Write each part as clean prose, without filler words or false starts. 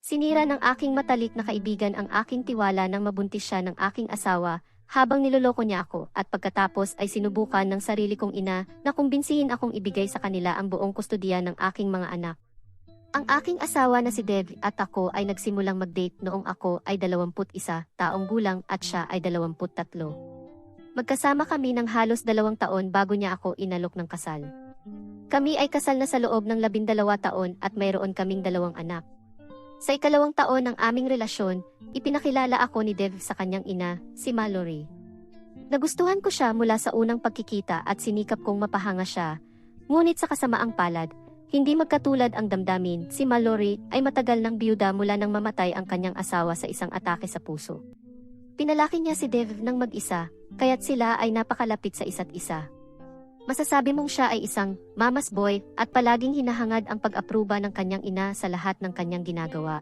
Sinira ng aking matalik na kaibigan ang aking tiwala nang mabuntis siya ng aking asawa, habang niloloko niya ako, at pagkatapos ay sinubukan ng sarili kong ina na kumbinsihin akong ibigay sa kanila ang buong kustodiya ng aking mga anak. Ang aking asawa na si Dev at ako ay nagsimulang mag-date noong ako ay 21 taong gulang at siya ay 23. Magkasama kami ng halos 2 taon bago niya ako inalok ng kasal. Kami ay kasal na sa loob ng 12 taon at mayroon kaming 2 anak. Sa ikalawang taon ng aming relasyon, ipinakilala ako ni Dev sa kanyang ina, si Mallory. Nagustuhan ko siya mula sa unang pagkikita at sinikap kong mapahanga siya. Ngunit sa kasamaang palad, hindi magkatulad ang damdamin. Si Mallory ay matagal ng biyuda mula nang mamatay ang kanyang asawa sa isang atake sa puso. Pinalaki niya si Dev ng mag-isa, kaya't sila ay napakalapit sa isa't isa. Masasabi mong siya ay isang mama's boy at palaging hinahangad ang pag-apruba ng kanyang ina sa lahat ng kanyang ginagawa.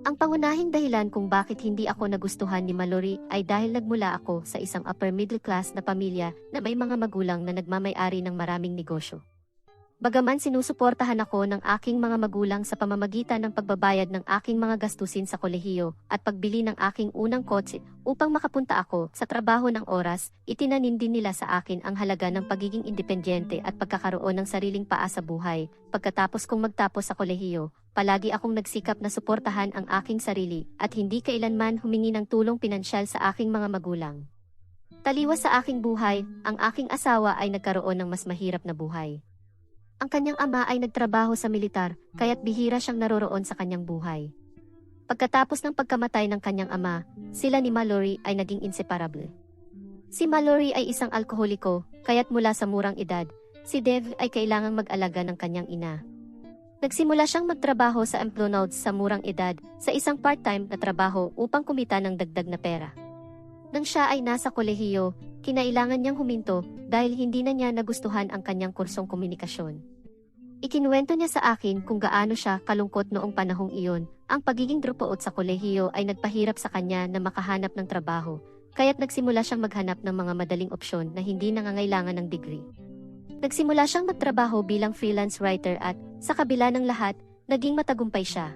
Ang pangunahing dahilan kung bakit hindi ako nagustuhan ni Mallory ay dahil nagmula ako sa isang upper middle class na pamilya na may mga magulang na nagmamay-ari ng maraming negosyo. Bagaman sinusuportahan ako ng aking mga magulang sa pamamagitan ng pagbabayad ng aking mga gastusin sa kolehiyo at pagbili ng aking unang kotse upang makapunta ako sa trabaho ng oras, itinanim din nila sa akin ang halaga ng pagiging independyente at pagkakaroon ng sariling paa sa buhay. Pagkatapos kong magtapos sa kolehiyo, palagi akong nagsikap na suportahan ang aking sarili at hindi kailanman humingi ng tulong pinansyal sa aking mga magulang. Taliwas sa aking buhay, ang aking asawa ay nagkaroon ng mas mahirap na buhay. Ang kanyang ama ay nagtrabaho sa militar, kaya't bihira siyang naroroon sa kanyang buhay. Pagkatapos ng pagkamatay ng kanyang ama, sila ni Mallory ay naging inseparable. Si Mallory ay isang alkoholiko, kaya't mula sa murang edad, si Dev ay kailangang mag-alaga ng kanyang ina. Nagsimula siyang magtrabaho sa McDonald's sa murang edad, sa isang part-time na trabaho upang kumita ng dagdag na pera. Nang siya ay nasa kolehiyo, kinailangan niyang huminto dahil hindi na niya nagustuhan ang kanyang kursong komunikasyon. Ikinuwento niya sa akin kung gaano siya kalungkot noong panahong iyon. Ang pagiging dropout sa kolehiyo ay nagpahirap sa kanya na makahanap ng trabaho, kaya't nagsimula siyang maghanap ng mga madaling opsyon na hindi nangangailangan ng degree. Nagsimula siyang magtrabaho bilang freelance writer at, sa kabila ng lahat, naging matagumpay siya.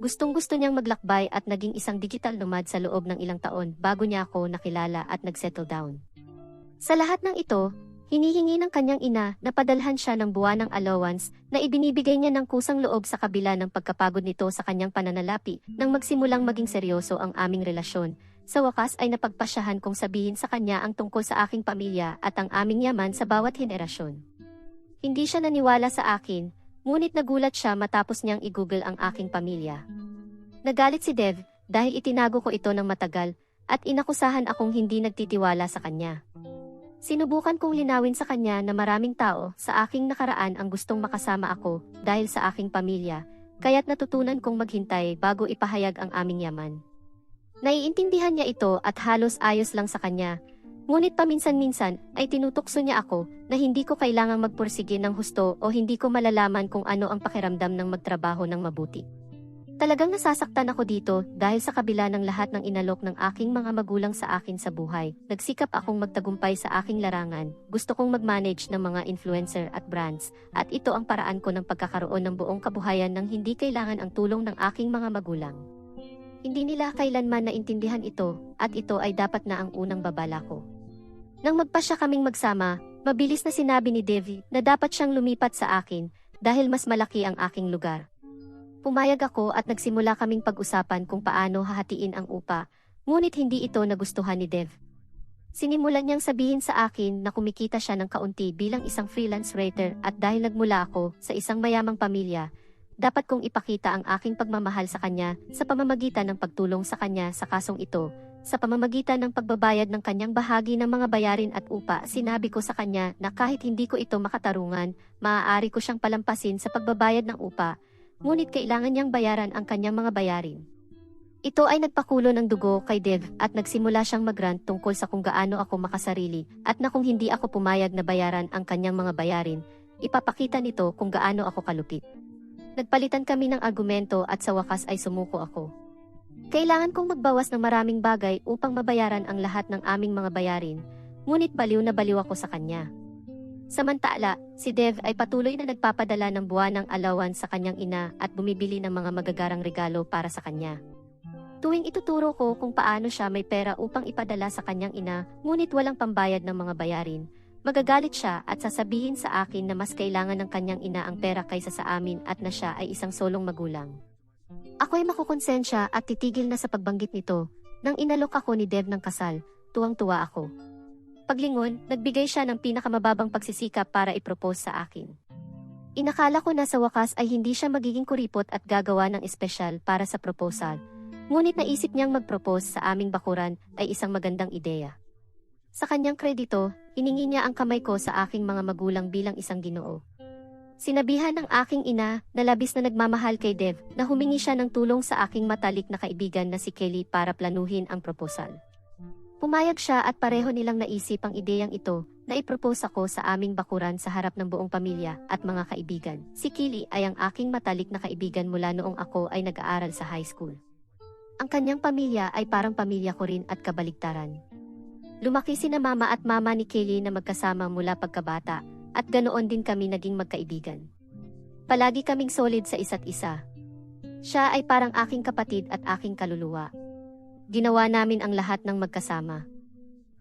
Gustong-gusto niyang maglakbay at naging isang digital nomad sa loob ng ilang taon bago niya ako nakilala at nagsettle down. Sa lahat ng ito, hinihingi ng kanyang ina na padalhan siya ng buwanang allowance na ibinibigay niya ng kusang loob sa kabila ng pagkapagod nito sa kanyang pananalapi nang magsimulang maging seryoso ang aming relasyon. Sa wakas ay napagpasyahan kong sabihin sa kanya ang tungkol sa aking pamilya at ang aming yaman sa bawat henerasyon. Hindi siya naniwala sa akin, ngunit nagulat siya matapos niyang i-google ang aking pamilya. Nagalit si Dev dahil itinago ko ito ng matagal at inakusahan akong hindi nagtitiwala sa kanya. Sinubukan kong linawin sa kanya na maraming tao sa aking nakaraan ang gustong makasama ako dahil sa aking pamilya, kaya't natutunan kong maghintay bago ipahayag ang aming yaman. Naiintindihan niya ito at halos ayos lang sa kanya, ngunit paminsan-minsan ay tinutokso niya ako na hindi ko kailangang magpursige ng husto o hindi ko malalaman kung ano ang pakiramdam ng magtrabaho ng mabuti. Talagang nasasaktan ako dito dahil sa kabila ng lahat ng inalok ng aking mga magulang sa akin sa buhay, nagsikap akong magtagumpay sa aking larangan, gusto kong mag-manage ng mga influencer at brands, at ito ang paraan ko ng pagkakaroon ng buong kabuhayan nang hindi kailangan ang tulong ng aking mga magulang. Hindi nila kailanman naintindihan ito, at ito ay dapat na ang unang babala ko. Nang magpasya kaming magsama, mabilis na sinabi ni Devi na dapat siyang lumipat sa akin dahil mas malaki ang aking lugar. Pumayag ako at nagsimula kaming pag-usapan kung paano hahatiin ang upa, ngunit hindi ito nagustuhan ni Dev. Sinimulan niyang sabihin sa akin na kumikita siya ng kaunti bilang isang freelance writer at dahil nagmula ako sa isang mayamang pamilya, dapat kong ipakita ang aking pagmamahal sa kanya sa pamamagitan ng pagtulong sa kanya sa kasong ito. Sa pamamagitan ng pagbabayad ng kanyang bahagi ng mga bayarin at upa, sinabi ko sa kanya na kahit hindi ko ito makatarungan, maaari ko siyang palampasin sa pagbabayad ng upa, ngunit kailangan niyang bayaran ang kanyang mga bayarin. Ito ay nagpakulo ng dugo kay Dev at nagsimula siyang mag-rant tungkol sa kung gaano ako makasarili at na kung hindi ako pumayag na bayaran ang kanyang mga bayarin, ipapakita nito kung gaano ako kalupit. Nagpalitan kami ng argumento at sa wakas ay sumuko ako. Kailangan kong magbawas ng maraming bagay upang mabayaran ang lahat ng aming mga bayarin, ngunit baliw na baliw ako sa kanya. Samantala, si Dev ay patuloy na nagpapadala ng buwanang allowance sa kanyang ina at bumibili ng mga magagarang regalo para sa kanya. Tuwing ituturo ko kung paano siya may pera upang ipadala sa kanyang ina, ngunit walang pambayad ng mga bayarin, magagalit siya at sasabihin sa akin na mas kailangan ng kanyang ina ang pera kaysa sa amin at na siya ay isang solong magulang. Ako ay makukonsensya at titigil na sa pagbanggit nito. Nang inalok ako ni Dev ng kasal, tuwang-tuwa ako. Paglingon, nagbigay siya ng pinakamababang pagsisikap para i-propose sa akin. Inakala ko na sa wakas ay hindi siya magiging kuripot at gagawa ng espesyal para sa proposal. Ngunit naisip niyang mag-propose sa aming bakuran ay isang magandang ideya. Sa kanyang kredito, hiningi niya ang kamay ko sa aking mga magulang bilang isang ginoo. Sinabihan ng aking ina na labis na nagmamahal kay Dev na humingi siya ng tulong sa aking matalik na kaibigan na si Kelly para planuhin ang proposal. Pumayag siya at pareho nilang naisip ang ideyang ito na ipropose ako sa aming bakuran sa harap ng buong pamilya at mga kaibigan. Si Kelly ay ang aking matalik na kaibigan mula noong ako ay nag-aaral sa high school. Ang kanyang pamilya ay parang pamilya ko rin at kabaligtaran. Lumaki sina mama at mama ni Kelly na magkasama mula pagkabata at ganoon din kami naging magkaibigan. Palagi kaming solid sa isa't isa. Siya ay parang aking kapatid at aking kaluluwa. Ginawa namin ang lahat ng magkasama.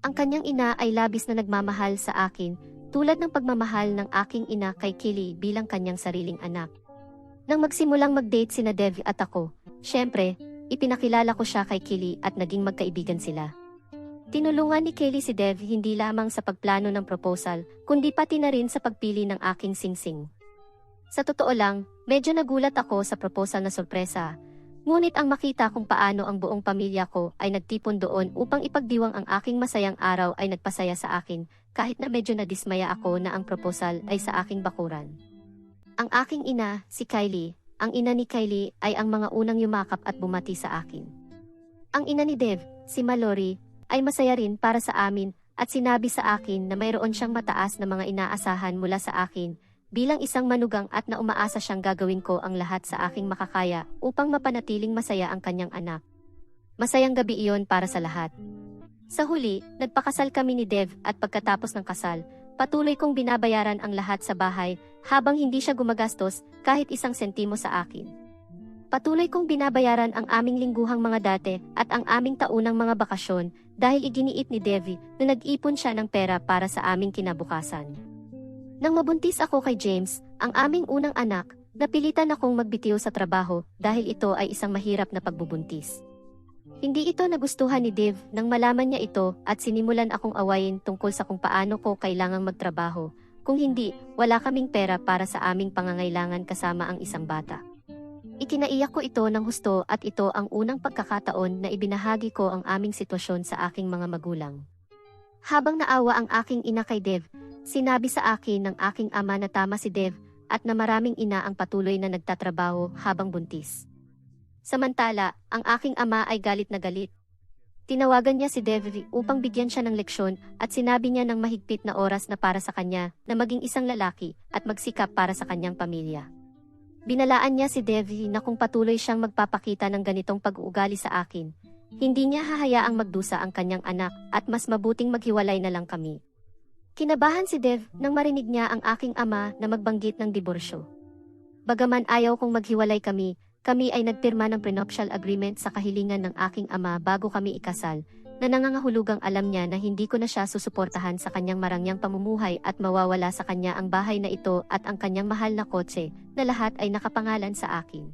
Ang kanyang ina ay labis na nagmamahal sa akin, tulad ng pagmamahal ng aking ina kay Kelly bilang kanyang sariling anak. Nang magsimulang mag-date sina Dev at ako, syempre, ipinakilala ko siya kay Kelly at naging magkaibigan sila. Tinulungan ni Kelly si Dev hindi lamang sa pagplano ng proposal, kundi pati na rin sa pagpili ng aking singsing. Sa totoo lang, medyo nagulat ako sa proposal na sorpresa. Ngunit ang makita kung paano ang buong pamilya ko ay nagtipon doon upang ipagdiwang ang aking masayang araw ay nagpasaya sa akin, kahit na medyo nadismaya ako na ang proposal ay sa aking bakuran. Ang aking ina, si Kylie, ang ina ni Kylie ay ang mga unang yumakap at bumati sa akin. Ang ina ni Dev, si Mallory, ay masaya rin para sa amin at sinabi sa akin na mayroon siyang mataas na mga inaasahan mula sa akin, bilang isang manugang at na umaasa siyang gagawin ko ang lahat sa aking makakaya upang mapanatiling masaya ang kanyang anak. Masayang gabi iyon para sa lahat. Sa huli, nagpakasal kami ni Dev at pagkatapos ng kasal, patuloy kong binabayaran ang lahat sa bahay habang hindi siya gumagastos kahit isang sentimo sa akin. Patuloy kong binabayaran ang aming lingguhang mga date at ang aming taunang mga bakasyon dahil iginiit ni Dev na nag-ipon siya ng pera para sa aming kinabukasan. Nang mabuntis ako kay James, ang aming unang anak, napilitan akong magbitiw sa trabaho dahil ito ay isang mahirap na pagbubuntis. Hindi ito nagustuhan ni Dev nang malaman niya ito at sinimulan akong awayin tungkol sa kung paano ko kailangang magtrabaho. Kung hindi, wala kaming pera para sa aming pangangailangan kasama ang isang bata. Ikinaiyak ko ito ng husto at ito ang unang pagkakataon na ibinahagi ko ang aming sitwasyon sa aking mga magulang. Habang naawa ang aking ina kay Dev, sinabi sa akin ng aking ama na tama si Dev at na maraming ina ang patuloy na nagtatrabaho habang buntis. Samantala, ang aking ama ay galit na galit. Tinawagan niya si Dev upang bigyan siya ng leksyon at sinabi niya ng mahigpit na oras na para sa kanya na maging isang lalaki at magsikap para sa kanyang pamilya. Binalaan niya si Dev na kung patuloy siyang magpapakita ng ganitong pag-uugali sa akin, hindi niya hahayaang magdusa ang kanyang anak at mas mabuting maghiwalay na lang kami. Kinabahan si Dev nang marinig niya ang aking ama na magbanggit ng diborsyo. Bagaman ayaw kong maghiwalay kami ay nagpirma ng prenuptial agreement sa kahilingan ng aking ama bago kami ikasal, na nangangahulugang alam niya na hindi ko na siya susuportahan sa kanyang marangyang pamumuhay at mawawala sa kanya ang bahay na ito at ang kanyang mahal na kotse, na lahat ay nakapangalan sa akin.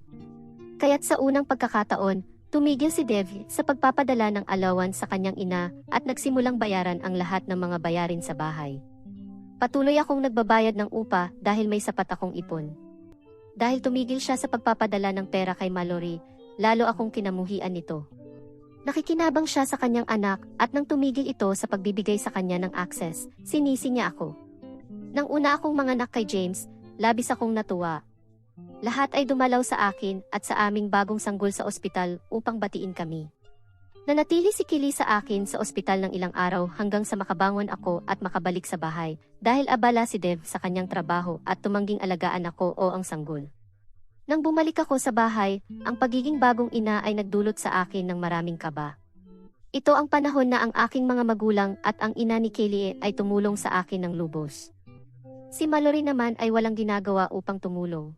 Kaya't sa unang pagkakataon, tumigil si Dev sa pagpapadala ng allowance sa kanyang ina at nagsimulang bayaran ang lahat ng mga bayarin sa bahay. Patuloy akong nagbabayad ng upa dahil may sapat akong ipon. Dahil tumigil siya sa pagpapadala ng pera kay Mallory, lalo akong kinamuhian nito. Nakikinabang siya sa kanyang anak at nang tumigil ito sa pagbibigay sa kanya ng access, sinisi niya ako. Nang una akong manganak kay James, labis akong natuwa. Lahat ay dumalaw sa akin at sa aming bagong sanggol sa ospital upang batiin kami. Nanatili si Kelly sa akin sa ospital ng ilang araw hanggang sa makabangon ako at makabalik sa bahay dahil abala si Dev sa kanyang trabaho at tumangging alagaan ako o ang sanggol. Nang bumalik ako sa bahay, ang pagiging bagong ina ay nagdulot sa akin ng maraming kaba. Ito ang panahon na ang aking mga magulang at ang ina ni Kelly ay tumulong sa akin ng lubos. Si Mallory naman ay walang ginagawa upang tumulong.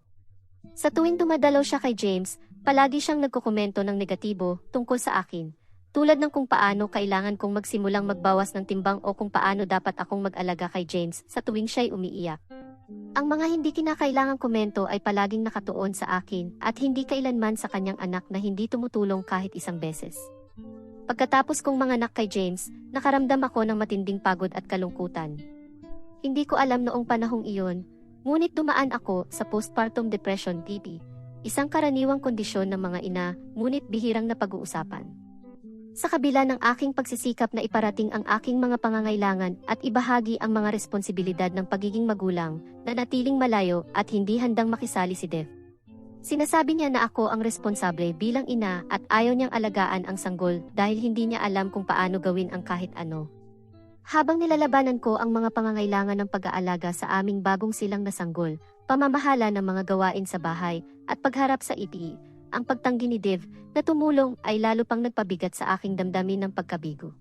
Sa tuwing dumadalaw siya kay James, palagi siyang nagkokomento ng negatibo tungkol sa akin. Tulad ng kung paano kailangan kong magsimulang magbawas ng timbang o kung paano dapat akong mag-alaga kay James sa tuwing siya'y umiiyak. Ang mga hindi kinakailangang komento ay palaging nakatuon sa akin at hindi kailanman sa kanyang anak na hindi tumutulong kahit isang beses. Pagkatapos kong manganak kay James, nakaramdam ako ng matinding pagod at kalungkutan. Hindi ko alam noong panahong iyon, ngunit dumaan ako sa postpartum depression (PDP), isang karaniwang kondisyon ng mga ina, ngunit bihirang na pag-uusapan. Sa kabila ng aking pagsisikap na iparating ang aking mga pangangailangan at ibahagi ang mga responsibilidad ng pagiging magulang, nanatiling malayo at hindi handang makisali si Dev. Sinasabi niya na ako ang responsable bilang ina at ayaw niyang alagaan ang sanggol dahil hindi niya alam kung paano gawin ang kahit ano. Habang nilalabanan ko ang mga pangangailangan ng pag-aalaga sa aming bagong silang na sanggol, pamamahala ng mga gawain sa bahay, at pagharap sa EPE, ang pagtanggi ni Dev na tumulong ay lalo pang nagpabigat sa aking damdamin ng pagkabigo.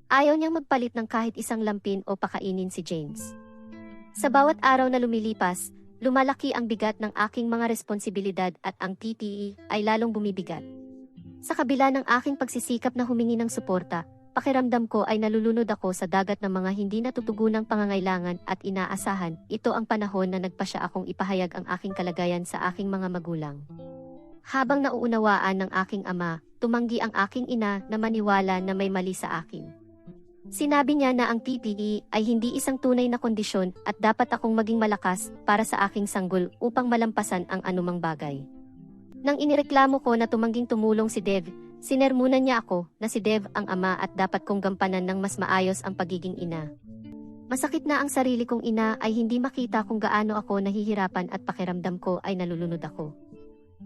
Ayaw niyang magpalit ng kahit isang lampin o pakainin si James. Sa bawat araw na lumilipas, lumalaki ang bigat ng aking mga responsibilidad at ang TTE ay lalong bumibigat. Sa kabila ng aking pagsisikap na humingi ng suporta, pakiramdam ko ay nalulunod ako sa dagat ng mga hindi natutugunang pangangailangan at inaasahan. Ito ang panahon na nagpasya akong ipahayag ang aking kalagayan sa aking mga magulang. Habang nauunawaan ng aking ama, tumanggi ang aking ina na maniwala na may mali sa akin. Sinabi niya na ang PPE ay hindi isang tunay na kondisyon at dapat akong maging malakas para sa aking sanggol upang malampasan ang anumang bagay. Nang inireklamo ko na tumangging tumulong si Dev, sinermunan niya ako na si Dev ang ama at dapat kong gampanan ng mas maayos ang pagiging ina. Masakit na ang sarili kong ina ay hindi makita kung gaano ako nahihirapan at pakiramdam ko ay nalulunod ako.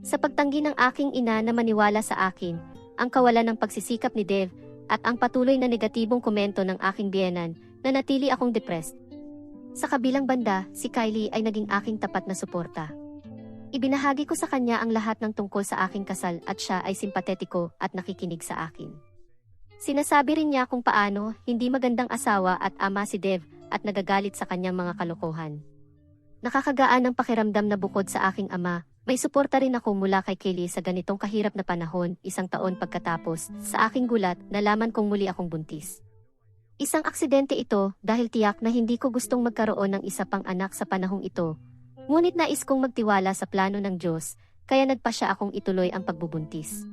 Sa pagtanggi ng aking ina na maniwala sa akin, ang kawalan ng pagsisikap ni Dev, at ang patuloy na negatibong komento ng aking biyenan, nanatili akong depressed. Sa kabilang banda, si Kylie ay naging aking tapat na suporta. Ibinahagi ko sa kanya ang lahat ng tungkol sa aking kasal at siya ay simpatetiko at nakikinig sa akin. Sinasabi rin niya kung paano hindi magandang asawa at ama si Dev at nagagalit sa kanyang mga kalokohan. Nakakagaan ang pakiramdam na bukod sa aking ama, may suporta rin ako mula kay Kylie sa ganitong kahirap na panahon, isang taon pagkatapos, sa aking gulat, nalaman kong muli akong buntis. Isang aksidente ito dahil tiyak na hindi ko gustong magkaroon ng isa pang anak sa panahong ito. Ngunit nais kong magtiwala sa plano ng Diyos, kaya nagpasya akong ituloy ang pagbubuntis.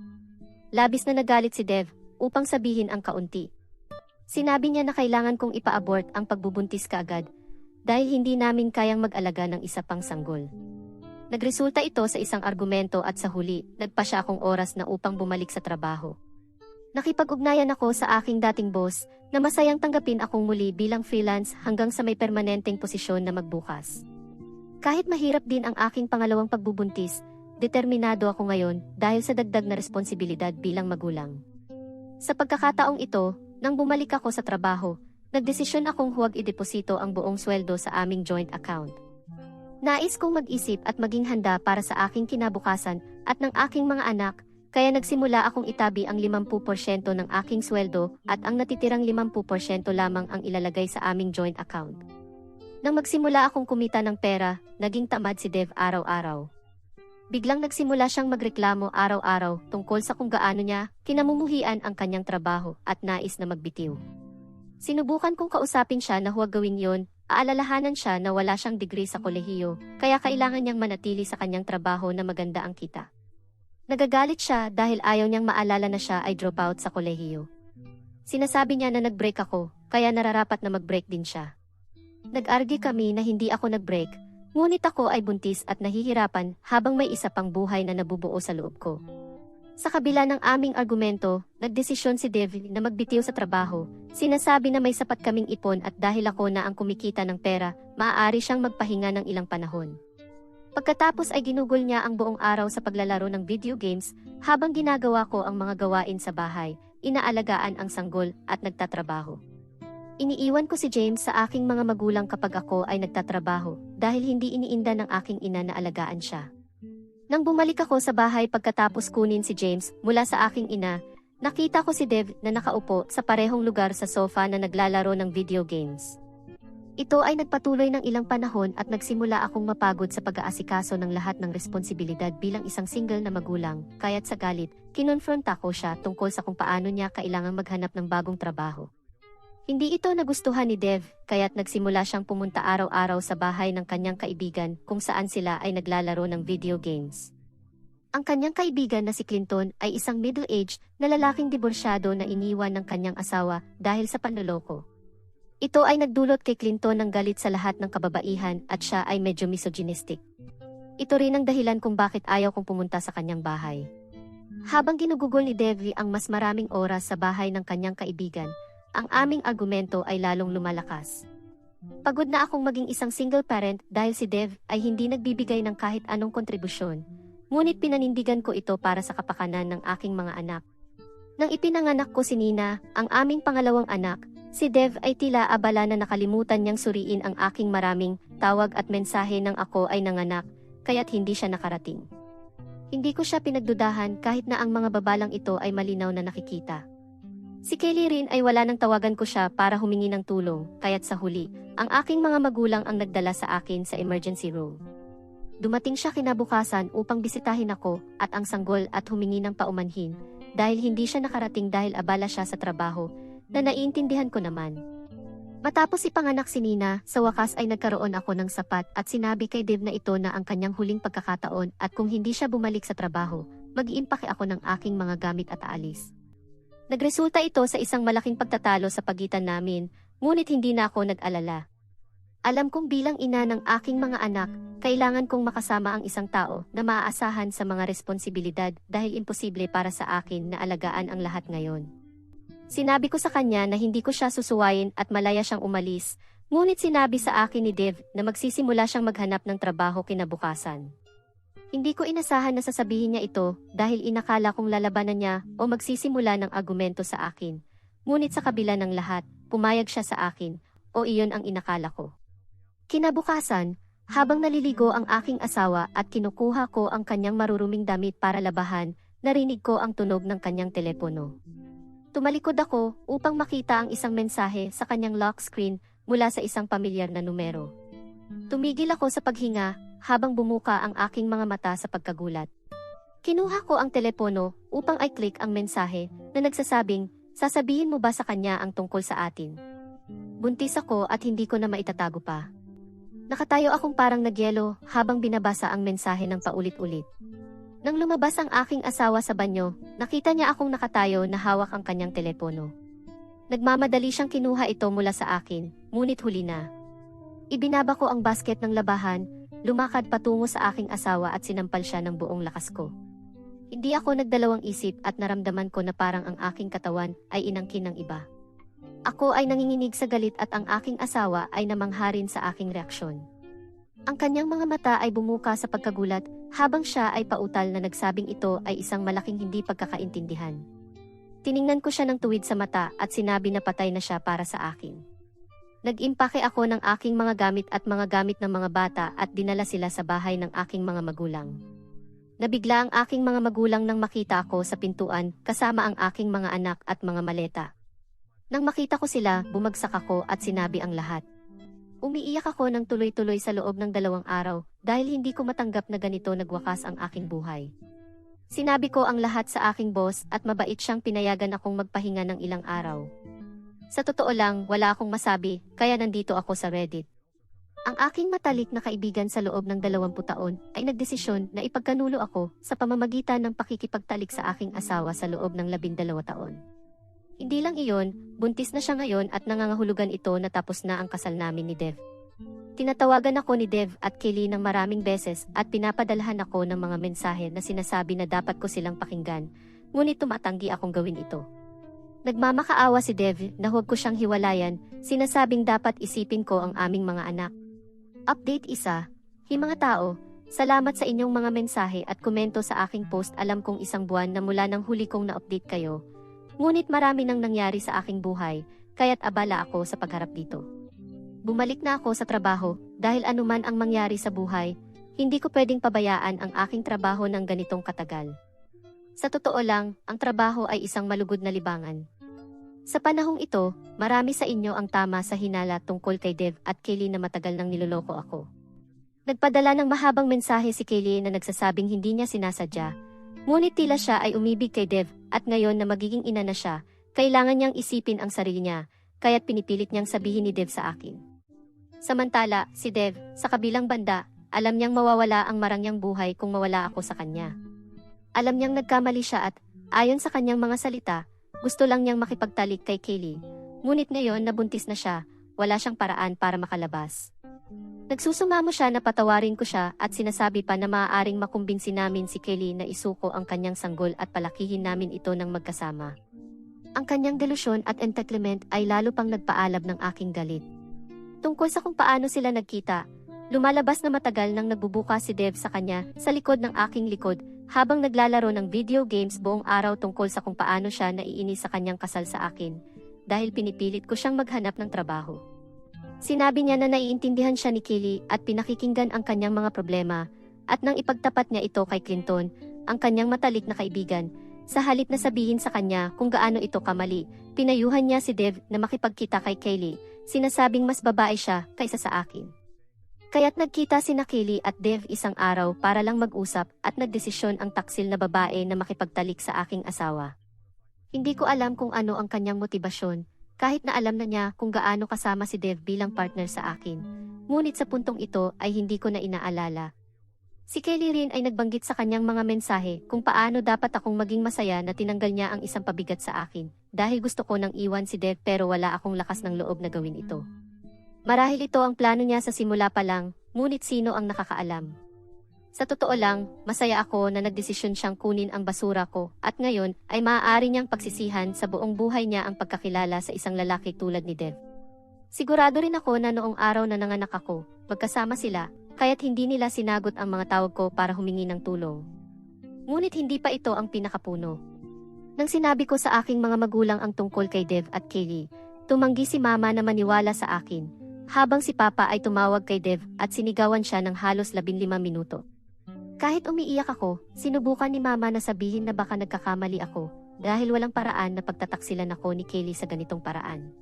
Labis na nagalit si Dev upang sabihin ang kaunti. Sinabi niya na kailangan kong ipa-abort ang pagbubuntis kaagad dahil hindi namin kayang mag-alaga ng isa pang sanggol. Nagresulta ito sa isang argumento at sa huli, nagpasya akong oras na upang bumalik sa trabaho. Nakipag-ugnayan ako sa aking dating boss na masayang tanggapin akong muli bilang freelance hanggang sa may permanenteng posisyon na magbukas. Kahit mahirap din ang aking pangalawang pagbubuntis, determinado ako ngayon dahil sa dagdag na responsibilidad bilang magulang. Sa pagkakataong ito, nang bumalik ako sa trabaho, nagdesisyon akong huwag ideposito ang buong sweldo sa aming joint account. Nais kong mag-isip at maging handa para sa aking kinabukasan at ng aking mga anak, kaya nagsimula akong itabi ang 50% ng aking sweldo at ang natitirang 50% lamang ang ilalagay sa aming joint account. Nang magsimula akong kumita ng pera, naging tamad si Dev araw-araw. Biglang nagsimula siyang magreklamo araw-araw tungkol sa kung gaano niya kinamumuhian ang kanyang trabaho at nais na magbitiw. Sinubukan kong kausapin siya na huwag gawin yon. Aalalahanan siya na wala siyang degree sa kolehiyo, kaya kailangan niyang manatili sa kanyang trabaho na maganda ang kita. Nagagalit siya dahil ayaw niyang maalala na siya ay dropout sa kolehiyo. Sinasabi niya na nag-break ako, kaya nararapat na mag-break din siya. Nag-argue kami na hindi ako nag-break, ngunit ako ay buntis at nahihirapan habang may isa pang buhay na nabubuo sa loob ko. Sa kabila ng aming argumento, nagdesisyon si Dev na magbitiw sa trabaho. Sinasabi na may sapat kaming ipon at dahil ako na ang kumikita ng pera, maaari siyang magpahinga ng ilang panahon. Pagkatapos ay ginugol niya ang buong araw sa paglalaro ng video games, habang ginagawa ko ang mga gawain sa bahay, inaalagaan ang sanggol at nagtatrabaho. Iniiwan ko si James sa aking mga magulang kapag ako ay nagtatrabaho dahil hindi iniinda ng aking ina na alagaan siya. Nang bumalik ako sa bahay pagkatapos kunin si James mula sa aking ina, nakita ko si Dev na nakaupo sa parehong lugar sa sofa na naglalaro ng video games. Ito ay nagpatuloy ng ilang panahon at nagsimula akong mapagod sa pag-aasikaso ng lahat ng responsibilidad bilang isang single na magulang, kaya't sa galit, kinonfronta ko siya tungkol sa kung paano niya kailangang maghanap ng bagong trabaho. Hindi ito nagustuhan ni Dev, kaya't nagsimula siyang pumunta araw-araw sa bahay ng kanyang kaibigan kung saan sila ay naglalaro ng video games. Ang kanyang kaibigan na si Clinton ay isang middle-aged na lalaking diborsyado na iniwan ng kanyang asawa dahil sa panloloko. Ito ay nagdulot kay Clinton ng galit sa lahat ng kababaihan at siya ay medyo misogynistic. Ito rin ang dahilan kung bakit ayaw kong pumunta sa kanyang bahay. Habang ginugugol ni Devi ang mas maraming oras sa bahay ng kanyang kaibigan, ang aming argumento ay lalong lumalakas. Pagod na akong maging isang single parent dahil si Dev ay hindi nagbibigay ng kahit anong kontribusyon, ngunit pinanindigan ko ito para sa kapakanan ng aking mga anak. Nang ipinanganak ko si Nina, ang aming pangalawang anak, si Dev ay tila abala na nakalimutan niyang suriin ang aking maraming tawag at mensahe nang ako ay nanganak, kaya't hindi siya nakarating. Hindi ko siya pinagdudahan kahit na ang mga babalang ito ay malinaw na nakikita. Si Kelly rin ay wala nang tawagan ko siya para humingi ng tulong, kaya't sa huli, ang aking mga magulang ang nagdala sa akin sa emergency room. Dumating siya kinabukasan upang bisitahin ako at ang sanggol at humingi ng paumanhin, dahil hindi siya nakarating dahil abala siya sa trabaho, na naiintindihan ko naman. Matapos ipanganak si Nina, sa wakas ay nagkaroon ako ng sapat at sinabi kay Dev na ito na ang kanyang huling pagkakataon at kung hindi siya bumalik sa trabaho, mag-iimpake ako ng aking mga gamit at aalis. Nagresulta ito sa isang malaking pagtatalo sa pagitan namin, ngunit hindi na ako nag-alala. Alam kong bilang ina ng aking mga anak, kailangan kong makasama ang isang tao na maaasahan sa mga responsibilidad dahil imposible para sa akin na alagaan ang lahat ngayon. Sinabi ko sa kanya na hindi ko siya susuwayin at malaya siyang umalis, ngunit sinabi sa akin ni Dev na magsisimula siyang maghanap ng trabaho kinabukasan. Hindi ko inasahan na sasabihin niya ito dahil inakala kong lalabanan niya o magsisimula ng argumento sa akin. Ngunit sa kabila ng lahat, pumayag siya sa akin o iyon ang inakala ko. Kinabukasan, habang naliligo ang aking asawa at kinukuha ko ang kanyang maruruming damit para labahan, narinig ko ang tunog ng kanyang telepono. Tumalikod ako upang makita ang isang mensahe sa kanyang lock screen mula sa isang pamilyar na numero. Tumigil ako sa paghinga habang bumuka ang aking mga mata sa pagkagulat. Kinuha ko ang telepono upang i-click ang mensahe na nagsasabing, "Sasabihin mo ba sa kanya ang tungkol sa atin?" Buntis ako at hindi ko na maitatago pa. Nakatayo akong parang nagyelo habang binabasa ang mensahe ng paulit-ulit. Nang lumabas ang aking asawa sa banyo, nakita niya akong nakatayo na hawak ang kanyang telepono. Nagmamadali siyang kinuha ito mula sa akin, ngunit huli na. Ibinaba ko ang basket ng labahan, lumakad patungo sa aking asawa at sinampal siya ng buong lakas ko. Hindi ako nagdalawang isip at naramdaman ko na parang ang aking katawan ay inangkin ng iba. Ako ay nanginginig sa galit at ang aking asawa ay namangharin sa aking reaksyon. Ang kanyang mga mata ay bumuka sa pagkagulat habang siya ay pautal na nagsabing ito ay isang malaking hindi pagkakaintindihan. Tiningnan ko siya ng tuwid sa mata at sinabi na patay na siya para sa akin. Nag-impake ako ng aking mga gamit at mga gamit ng mga bata at dinala sila sa bahay ng aking mga magulang. Nabigla ang aking mga magulang nang makita ako sa pintuan kasama ang aking mga anak at mga maleta. Nang makita ko sila, bumagsak ako at sinabi ang lahat. Umiiyak ako ng tuloy-tuloy sa loob ng 2 araw dahil hindi ko matanggap na ganito nagwakas ang aking buhay. Sinabi ko ang lahat sa aking boss at mabait siyang pinayagan akong magpahinga ng ilang araw. Sa totoo lang, wala akong masabi, kaya nandito ako sa Reddit. Ang aking matalik na kaibigan sa loob ng 20 taon ay nagdesisyon na ipagkanulo ako sa pamamagitan ng pakikipagtalik sa aking asawa sa loob ng 12 taon. Hindi lang iyon, buntis na siya ngayon at nangangahulugan ito na tapos na ang kasal namin ni Dev. Tinatawagan ako ni Dev at Kelly ng maraming beses at pinapadalhan ako ng mga mensahe na sinasabi na dapat ko silang pakinggan, ngunit tumatanggi akong gawin ito. Nagmamakaawa si Dev na huwag ko siyang hiwalayan, sinasabing dapat isipin ko ang aming mga anak. Update 1. Mga tao, salamat sa inyong mga mensahe at komento sa aking post. Alam kong 1 buwan na mula nang huli kong na-update kayo. Ngunit marami nang nangyari sa aking buhay, kaya't abala ako sa pagharap dito. Bumalik na ako sa trabaho, dahil anuman ang mangyari sa buhay, hindi ko pwedeng pabayaan ang aking trabaho ng ganitong katagal. Sa totoo lang, ang trabaho ay isang malugod na libangan. Sa panahong ito, marami sa inyo ang tama sa hinala tungkol kay Dev at Kaylee na matagal nang niloloko ako. Nagpadala ng mahabang mensahe si Kaylee na nagsasabing hindi niya sinasadya. Ngunit tila siya ay umibig kay Dev at ngayon na magiging ina na siya, kailangan niyang isipin ang sarili niya, kaya't pinipilit niyang sabihin ni Dev sa akin. Samantala, si Dev, sa kabilang banda, alam niyang mawawala ang marangyang buhay kung mawala ako sa kanya. Alam niyang nagkamali siya at, ayon sa kanyang mga salita, gusto lang niyang makipagtalik kay Kaylee. Ngunit ngayon nabuntis na siya, wala siyang paraan para makalabas. Nagsusumamo siya na patawarin ko siya at sinasabi pa na maaaring makumbinsi namin si Kaylee na isuko ang kanyang sanggol at palakihin namin ito ng magkasama. Ang kanyang delusyon at entitlement ay lalo pang nagpaalab ng aking galit. Tungkol sa kung paano sila nagkita, lumalabas na matagal nang nagbubuka si Dev sa kanya sa likod ng aking likod habang naglalaro ng video games buong araw tungkol sa kung paano siya naiinis sa kanyang kasal sa akin dahil pinipilit ko siyang maghanap ng trabaho. Sinabi niya na naiintindihan siya ni Kaylee at pinakikinggan ang kanyang mga problema at nang ipagtapat niya ito kay Clinton, ang kanyang matalik na kaibigan, sa halip na sabihin sa kanya kung gaano ito kamali, pinayuhan niya si Dev na makipagkita kay Kaylee, sinasabing mas babae siya kaysa sa akin. Kaya't nagkita sina Kaylee at Dev isang araw para lang mag-usap at nagdesisyon ang taksil na babae na makipagtalik sa aking asawa. Hindi ko alam kung ano ang kanyang motibasyon, kahit na alam na niya kung gaano kasama si Dev bilang partner sa akin. Ngunit sa puntong ito ay hindi ko na inaalala. Si Kaylee rin ay nagbanggit sa kanyang mga mensahe kung paano dapat akong maging masaya na tinanggal niya ang isang pabigat sa akin dahil gusto ko nang iwan si Dev pero wala akong lakas ng loob na gawin ito. Marahil ito ang plano niya sa simula pa lang, ngunit sino ang nakakaalam? Sa totoo lang, masaya ako na nagdesisyon siyang kunin ang basura ko at ngayon ay maaari niyang pagsisihan sa buong buhay niya ang pagkakilala sa isang lalaki tulad ni Dev. Sigurado rin ako na noong araw na nanganak ako, magkasama sila, kaya't hindi nila sinagot ang mga tawag ko para humingi ng tulong. Ngunit hindi pa ito ang pinakapuno. Nang sinabi ko sa aking mga magulang ang tungkol kay Dev at Kaylee, tumanggi si Mama na maniwala sa akin, habang si Papa ay tumawag kay Dev at sinigawan siya ng halos 15 minuto. Kahit umiiyak ako, sinubukan ni Mama na sabihin na baka nagkakamali ako dahil walang paraan na pagtataksilan ako ni Kaylee sa ganitong paraan.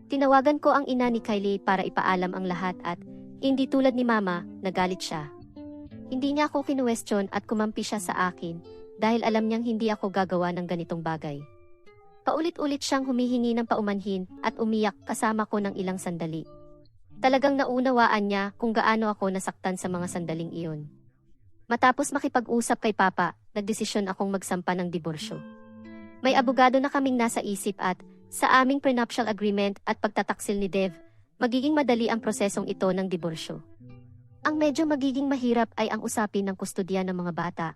Tinawagan ko ang ina ni Kaylee para ipaalam ang lahat at, hindi tulad ni Mama, nagalit siya. Hindi niya ako kinuwestiyon at kumampi siya sa akin dahil alam niyang hindi ako gagawa ng ganitong bagay. Paulit-ulit siyang humihingi ng paumanhin at umiyak kasama ko ng ilang sandali. Talagang naunawaan niya kung gaano ako nasaktan sa mga sandaling iyon. Matapos makipag-usap kay Papa, nagdesisyon akong magsampa ng diborsyo. May abogado na kaming nasa isip at, sa aming prenuptial agreement at pagtataksil ni Dev, magiging madali ang prosesong ito ng diborsyo. Ang medyo magiging mahirap ay ang usapin ng kustodiya ng mga bata.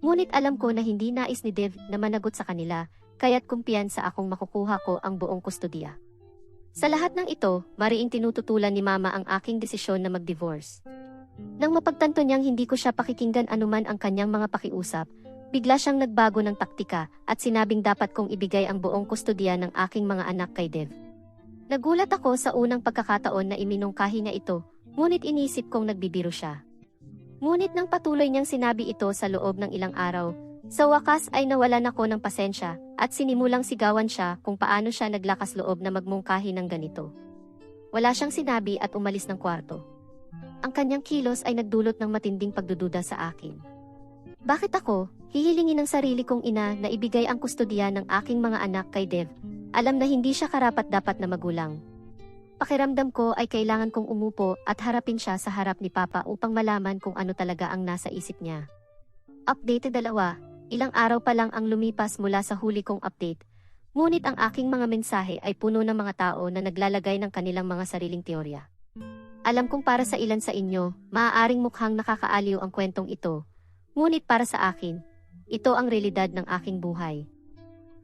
Ngunit alam ko na hindi nais ni Dev na managot sa kanila, kaya't kumpiyansa akong makukuha ko ang buong kustodiya. Sa lahat ng ito, mariing tinututulan ni Mama ang aking desisyon na mag-divorce. Nang mapagtanto niyang hindi ko siya pakikinggan anuman ang kanyang mga pakiusap, bigla siyang nagbago ng taktika at sinabing dapat kong ibigay ang buong kustodiya ng aking mga anak kay Dev. Nagulat ako sa unang pagkakataon na iminungkahi niya ito, ngunit inisip kong nagbibiro siya. Ngunit nang patuloy niyang sinabi ito sa loob ng ilang araw, sa wakas ay nawalan ako ng pasensya at sinimulang sigawan siya kung paano siya naglakas loob na magmungkahi ng ganito. Wala siyang sinabi at umalis ng kwarto. Ang kanyang kilos ay nagdulot ng matinding pagdududa sa akin. Bakit ako, hihilingin ng sarili kong ina na ibigay ang kustodiya ng aking mga anak kay Dev? Alam na hindi siya karapat-dapat na magulang. Pakiramdam ko ay kailangan kong umupo at harapin siya sa harap ni Papa upang malaman kung ano talaga ang nasa isip niya. Update 2, ilang araw pa lang ang lumipas mula sa huli kong update, ngunit ang aking mga mensahe ay puno ng mga tao na naglalagay ng kanilang mga sariling teorya. Alam kong para sa ilan sa inyo, maaaring mukhang nakakaaliw ang kwentong ito, ngunit para sa akin, ito ang realidad ng aking buhay.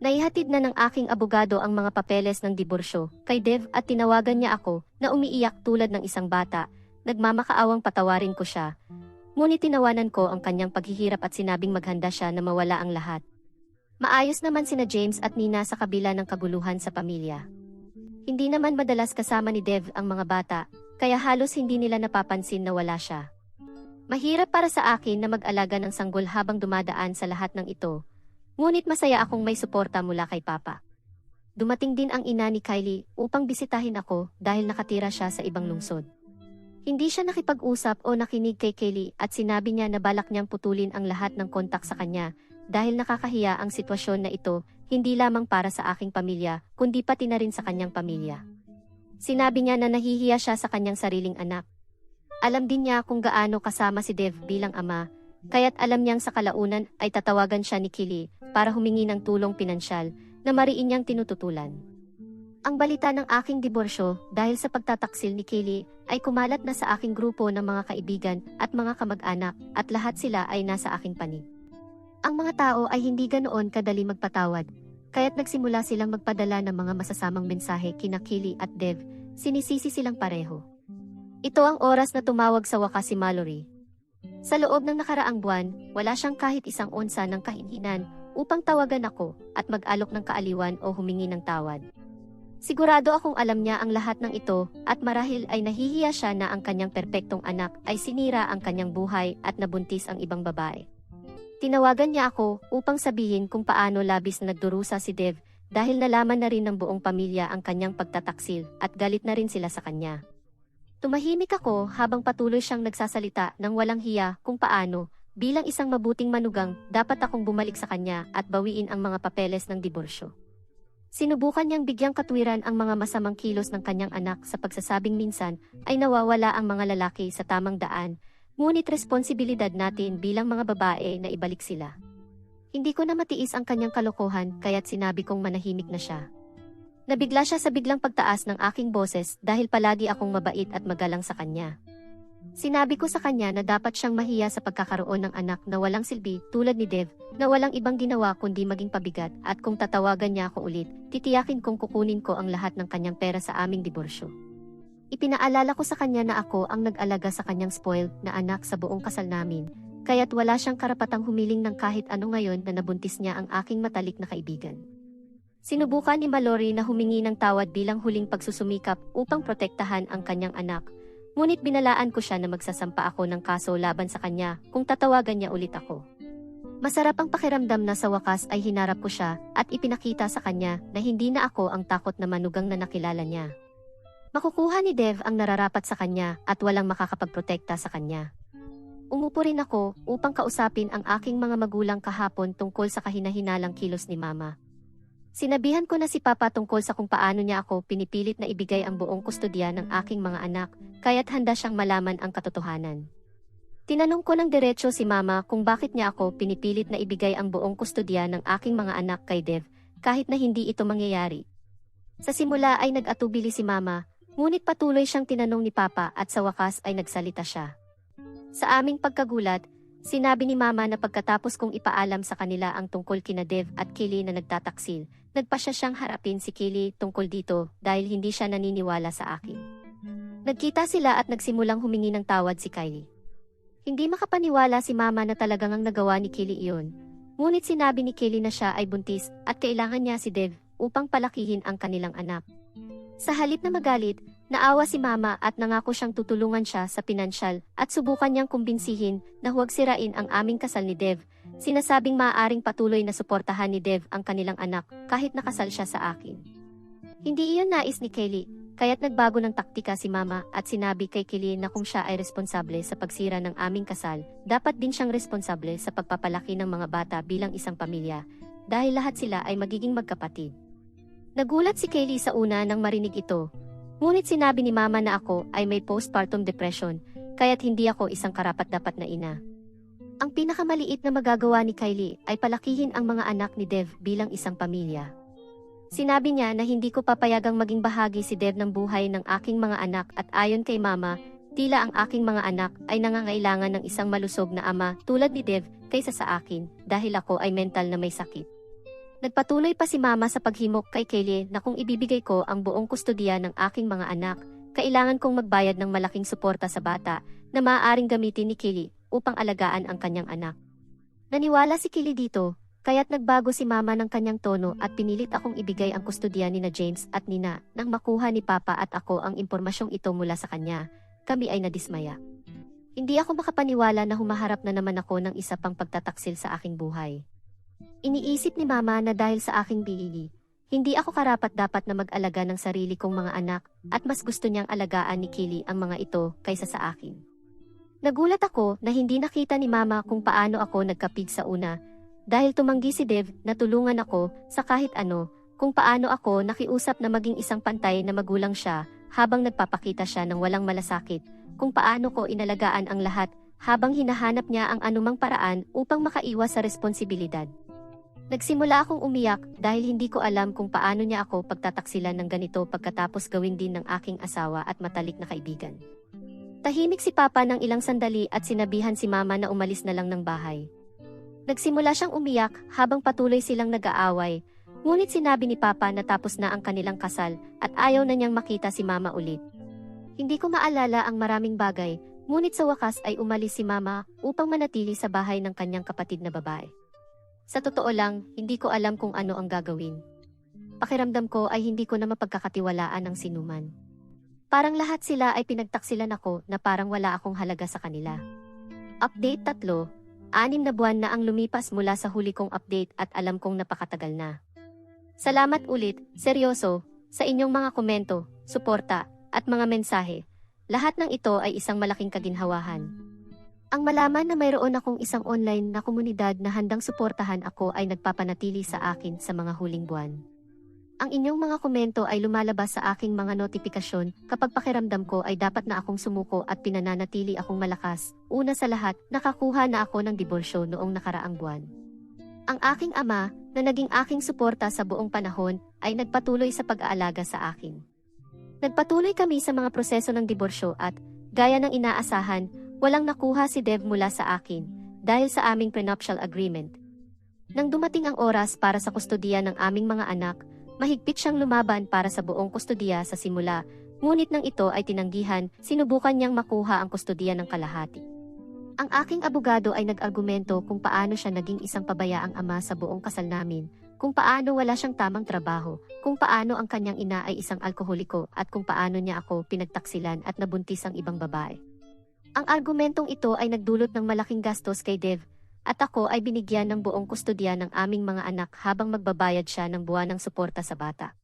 Naihatid na ng aking abogado ang mga papeles ng diborsyo kay Dev at tinawagan niya ako na umiiyak tulad ng isang bata, nagmamakaawang patawarin ko siya. Ngunit tinawanan ko ang kanyang paghihirap at sinabing maghanda siya na mawala ang lahat. Maayos naman sina James at Nina sa kabila ng kaguluhan sa pamilya. Hindi naman madalas kasama ni Dev ang mga bata, kaya halos hindi nila napapansin na wala siya. Mahirap para sa akin na mag-alaga ng sanggol habang dumadaan sa lahat ng ito, ngunit masaya akong may suporta mula kay Papa. dumating din ang ina ni Kylie upang bisitahin ako dahil nakatira siya sa ibang lungsod. Hindi siya nakipag-usap o nakinig kay Kylie at sinabi niya na balak niyang putulin ang lahat ng kontak sa kanya dahil nakakahiya ang sitwasyon na ito hindi lamang para sa aking pamilya kundi pati na rin sa kanyang pamilya. Sinabi niya na nahihiya siya sa kanyang sariling anak. Alam din niya kung gaano kasama si Dev bilang ama, kaya't alam niyang sa kalaunan ay tatawagan siya ni Kylie para humingi ng tulong pinansyal na mariin niyang tinututulan. Ang balita ng aking diborsyo dahil sa pagtataksil ni Kylie ay kumalat na sa aking grupo ng mga kaibigan at mga kamag-anak at lahat sila ay nasa aking panig. Ang mga tao ay hindi ganoon kadali magpatawad, kaya't nagsimula silang magpadala ng mga masasamang mensahe kina Kylie at Dev, sinisisi silang pareho. Ito ang oras na tumawag sa wakas si Mallory. Sa loob ng nakaraang buwan, wala siyang kahit isang onsa ng kahinhinan upang tawagan ako at mag-alok ng kaaliwan o humingi ng tawad. Sigurado akong alam niya ang lahat ng ito at marahil ay nahihiya siya na ang kanyang perpektong anak ay sinira ang kanyang buhay at nabuntis ang ibang babae. Tinawagan niya ako upang sabihin kung paano labis na nagdurusa si Dev dahil nalaman na rin ng buong pamilya ang kanyang pagtataksil at galit na rin sila sa kanya. Tumahimik ako habang patuloy siyang nagsasalita ng walang hiya kung paano, bilang isang mabuting manugang, dapat akong bumalik sa kanya at bawiin ang mga papeles ng diborsyo. Sinubukan niyang bigyang katwiran ang mga masamang kilos ng kanyang anak sa pagsasabing minsan ay nawawala ang mga lalaki sa tamang daan, ngunit responsibilidad natin bilang mga babae na ibalik sila. Hindi ko na matiis ang kanyang kalokohan kaya't sinabi kong manahimik na siya. Nabigla siya sa biglang pagtaas ng aking boses dahil palagi akong mabait at magalang sa kanya. Sinabi ko sa kanya na dapat siyang mahiya sa pagkakaroon ng anak na walang silbi tulad ni Dev, na walang ibang ginawa kundi maging pabigat at kung tatawagan niya ako ulit, titiyakin kong kukunin ko ang lahat ng kanyang pera sa aming diborsyo. Ipinaalala ko sa kanya na ako ang nag-alaga sa kanyang spoiled na anak sa buong kasal namin, kaya't wala siyang karapatang humiling ng kahit ano ngayon na nabuntis niya ang aking matalik na kaibigan. Sinubukan ni Mallory na humingi ng tawad bilang huling pagsusumikap upang protektahan ang kanyang anak, ngunit binalaan ko siya na magsasampa ako ng kaso laban sa kanya kung tatawagan niya ulit ako. Masarap ang pakiramdam na sa wakas ay hinarap ko siya at ipinakita sa kanya na hindi na ako ang takot na manugang na nakilala niya. Makukuha ni Dev ang nararapat sa kanya at walang makakapagprotekta sa kanya. Umupo rin ako upang kausapin ang aking mga magulang kahapon tungkol sa kahinahinalang kilos ni Mama. Sinabihan ko na si Papa tungkol sa kung paano niya ako pinipilit na ibigay ang buong kustodya ng aking mga anak, kaya't handa siyang malaman ang katotohanan. Tinanong ko ng diretso si Mama kung bakit niya ako pinipilit na ibigay ang buong kustodya ng aking mga anak kay Dev, kahit na hindi ito mangyayari. Sa simula ay nag-atubili si Mama, ngunit patuloy siyang tinanong ni Papa at sa wakas ay nagsalita siya. Sa aming pagkagulat, sinabi ni Mama na pagkatapos kong ipaalam sa kanila ang tungkol kina Dev at Kylie na nagtataksil, nagpasya siyang harapin si Kylie tungkol dito dahil hindi siya naniniwala sa akin. Nagkita sila at nagsimulang humingi ng tawad si Kylie. Hindi makapaniwala si Mama na talagang ang nagawa ni Kylie iyon, ngunit sinabi ni Kylie na siya ay buntis at kailangan niya si Dev upang palakihin ang kanilang anak. Sa halip na magalit, naawa si Mama at nangako siyang tutulungan siya sa pinansyal at subukan niyang kumbinsihin na huwag sirain ang aming kasal ni Dev, sinasabing maaaring patuloy na suportahan ni Dev ang kanilang anak kahit nakasal siya sa akin. Hindi iyon nais ni Kylie, kaya't nagbago ng taktika si Mama at sinabi kay Kylie na kung siya ay responsable sa pagsira ng aming kasal, dapat din siyang responsable sa pagpapalaki ng mga bata bilang isang pamilya, dahil lahat sila ay magiging magkapatid. Nagulat si Kylie sa una nang marinig ito, ngunit sinabi ni Mama na ako ay may postpartum depression, kaya't hindi ako isang karapat-dapat na ina. Ang pinakamaliit na magagawa ni Kylie ay palakihin ang mga anak ni Dev bilang isang pamilya. Sinabi niya na hindi ko papayagang maging bahagi si Dev ng buhay ng aking mga anak at ayon kay Mama, tila ang aking mga anak ay nangangailangan ng isang malusog na ama tulad ni Dev kaysa sa akin dahil ako ay mental na may sakit. Nagpatuloy pa si Mama sa paghimok kay Kylie na kung ibibigay ko ang buong kustodiya ng aking mga anak, kailangan kong magbayad ng malaking suporta sa bata na maaaring gamitin ni Kylie upang alagaan ang kanyang anak. Naniwala si Kylie dito, kaya't nagbago si Mama ng kanyang tono at pinilit akong ibigay ang kustodiya nina James at Nina nang makuha ni Papa at ako ang impormasyong ito mula sa kanya. Kami ay nadismaya. Hindi ako makapaniwala na humaharap na naman ako ng isa pang pagtataksil sa aking buhay. Iniisip ni Mama na dahil sa aking bihigi, hindi ako karapat-dapat na mag-alaga ng sarili kong mga anak at mas gusto niyang alagaan ni Kylie ang mga ito kaysa sa akin. Nagulat ako na hindi nakita ni Mama kung paano ako nagkapig sa una dahil tumanggi si Dev na tulungan ako sa kahit ano kung paano ako nakiusap na maging isang pantay na magulang siya habang nagpapakita siya ng walang malasakit, kung paano ko inalagaan ang lahat habang hinahanap niya ang anumang paraan upang makaiwas sa responsibilidad. Nagsimula akong umiyak dahil hindi ko alam kung paano niya ako pagtataksilan ng ganito pagkatapos gawin din ng aking asawa at matalik na kaibigan. Tahimik si Papa ng ilang sandali at sinabihan si Mama na umalis na lang ng bahay. Nagsimula siyang umiyak habang patuloy silang nag-aaway, ngunit sinabi ni Papa na tapos na ang kanilang kasal at ayaw na niyang makita si Mama ulit. Hindi ko maalala ang maraming bagay, ngunit sa wakas ay umalis si Mama upang manatili sa bahay ng kanyang kapatid na babae. Sa totoo lang, hindi ko alam kung ano ang gagawin. Pakiramdam ko ay hindi ko na mapagkakatiwalaan ang sinuman. Parang lahat sila ay pinagtaksilan ako na parang wala akong halaga sa kanila. Update 3. 6 na buwan na ang lumipas mula sa huli kong update at alam kong napakatagal na. Salamat ulit, seryoso, sa inyong mga komento, suporta, at mga mensahe. Lahat ng ito ay isang malaking kaginhawahan. Ang malaman na mayroon akong isang online na komunidad na handang suportahan ako ay nagpapanatili sa akin sa mga huling buwan. Ang inyong mga komento ay lumalabas sa aking mga notifikasyon kapag pakiramdam ko ay dapat na akong sumuko at pinananatili akong malakas. Una sa lahat, nakakuha na ako ng diborsyo noong nakaraang buwan. Ang aking ama, na naging aking suporta sa buong panahon, ay nagpatuloy sa pag-aalaga sa akin. Nagpatuloy kami sa mga proseso ng diborsyo at, gaya ng inaasahan, walang nakuha si Dev mula sa akin dahil sa aming prenuptial agreement. Nang dumating ang oras para sa kustodiya ng aming mga anak, mahigpit siyang lumaban para sa buong kustodiya sa simula, ngunit nang ito ay tinanggihan, sinubukan niyang makuha ang kustodiya ng kalahati. Ang aking abogado ay nag-argumento kung paano siya naging isang pabayaang ama sa buong kasal namin, kung paano wala siyang tamang trabaho, kung paano ang kanyang ina ay isang alkoholiko at kung paano niya ako pinagtaksilan at nabuntis ang ibang babae. Ang argumentong ito ay nagdulot ng malaking gastos kay Dev, at ako ay binigyan ng buong kustodiya ng aming mga anak habang magbabayad siya ng buwanang suporta sa bata.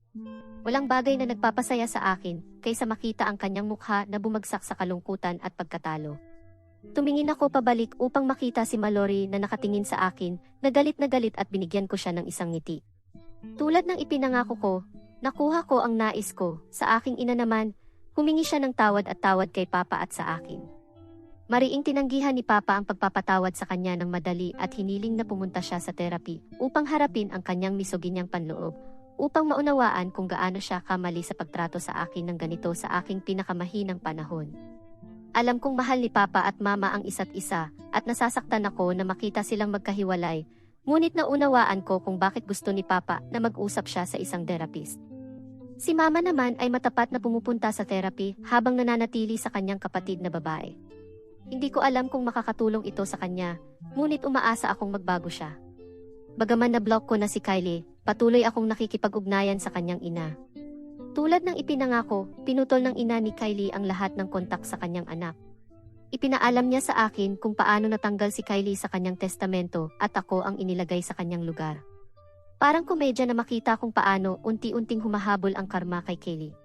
Walang bagay na nagpapasaya sa akin kaysa makita ang kanyang mukha na bumagsak sa kalungkutan at pagkatalo. Tumingin ako pabalik upang makita si Mallory na nakatingin sa akin, na galit at binigyan ko siya ng isang ngiti. Tulad ng ipinangako ko, nakuha ko ang nais ko. Sa aking ina naman, humingi siya ng tawad kay Papa at sa akin. Mariing tinanggihan ni Papa ang pagpapatawad sa kanya ng madali at hiniling na pumunta siya sa therapy upang harapin ang kanyang misoginyang panloob, upang maunawaan kung gaano siya kamali sa pagtrato sa akin ng ganito sa aking pinakamahinang panahon. Alam kong mahal ni Papa at Mama ang isa't isa at nasasaktan ako na makita silang magkahiwalay, ngunit naunawaan ko kung bakit gusto ni Papa na mag-usap siya sa isang therapist. Si Mama naman ay matapat na pumupunta sa therapy habang nananatili sa kanyang kapatid na babae. Hindi ko alam kung makakatulong ito sa kanya, ngunit umaasa akong magbago siya. Bagaman na-block ko na si Kylie, patuloy akong nakikipag-ugnayan sa kanyang ina. Tulad ng ipinangako, pinutol ng ina ni Kylie ang lahat ng kontak sa kanyang anak. Ipinaalam niya sa akin kung paano natanggal si Kylie sa kanyang testamento at ako ang inilagay sa kanyang lugar. Parang komedya na makita kung paano unti-unting humahabol ang karma kay Kylie.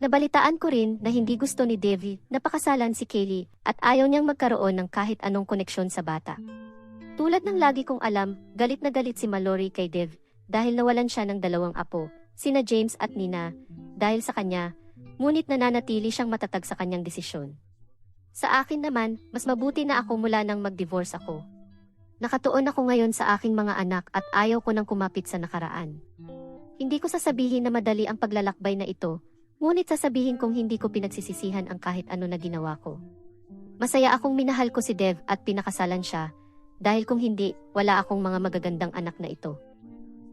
Nabalitaan ko rin na hindi gusto ni Devi na pakasalan si Kylie at ayaw niyang magkaroon ng kahit anong koneksyon sa bata. Tulad ng lagi kong alam, galit na galit si Mallory kay Dev dahil nawalan siya ng 2 apo, sina James at Nina, dahil sa kanya, ngunit nananatili siyang matatag sa kanyang desisyon. Sa akin naman, mas mabuti na ako mula nang mag-divorce ako. Nakatuon ako ngayon sa aking mga anak at ayaw ko nang kumapit sa nakaraan. Hindi ko sasabihin na madali ang paglalakbay na ito, ngunit sasabihin kong hindi ko pinagsisisihan ang kahit ano na ginawa ko. Masaya akong minahal ko si Dev at pinakasalan siya, dahil kung hindi, wala akong mga magagandang anak na ito.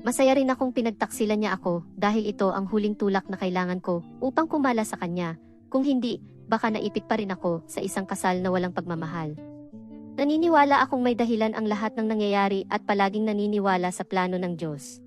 Masaya rin akong pinagtaksilan niya ako dahil ito ang huling tulak na kailangan ko upang kumala sa kanya. Kung hindi, baka naipit pa rin ako sa isang kasal na walang pagmamahal. Naniniwala akong may dahilan ang lahat ng nangyayari at palaging naniniwala sa plano ng Diyos.